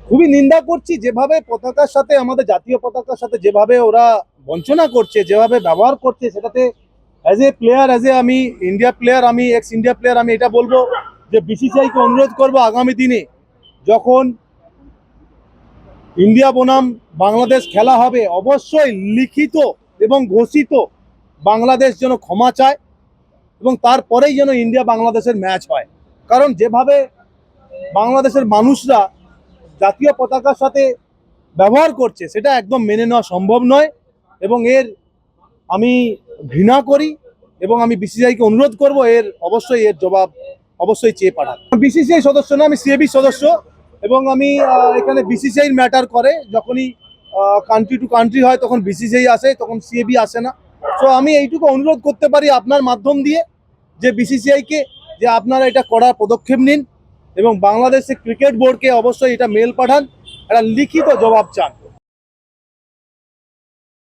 খুবই নিন্দা করছি যেভাবে পতাকার সাথে, আমাদের জাতীয় পতাকার সাথে যেভাবে ওরা বঞ্চনা করছে, যেভাবে ব্যবহার করছে, সেটাতে as a player, as a আমি ইন্ডিয়া প্লেয়ার, আমি এক্স ইন্ডিয়া প্লেয়ার, আমি এটা বলবো যে বিসিসিআইকে অনুরোধ করবো আগামী দিনে যখন ইন্ডিয়া বনাম বাংলাদেশ খেলা হবে অবশ্যই লিখিত এবং ঘোষিত বাংলাদেশ যেন ক্ষমা চায় এবং তারপরেই যেন ইন্ডিয়া বাংলাদেশের ম্যাচ হয়। কারণ যেভাবে বাংলাদেশের মানুষরা জাতীয় পতাকার সাথে ব্যবহার করছে সেটা একদম মেনে নেওয়া সম্ভব নয় এবং আমি ঘৃণা করি এবং আমি বিসিসিআইকে অনুরোধ করব অবশ্যই এর জবাব অবশ্যই চেয়ে পাঠান। বিসিসিআই সদস্য না, আমি সিএবি সদস্য এবং আমি এখানে বিসিসিআই ম্যাটার করে। যখনই কান্ট্রি টু কান্ট্রি হয় তখন বিসিসিআই আসে, তখন সিএবি আসে না। তো আমি এইটুকু অনুরোধ করতে পারি আপনার মাধ্যম দিয়ে যে বিসিসিআইকে, যে আপনারা এটা কড়া পদক্ষেপ নিন এবং বাংলাদেশের ক্রিকেট বোর্ডকে অবশ্যই এটা মেল পাঠান, একটা লিখিত জবাব চান।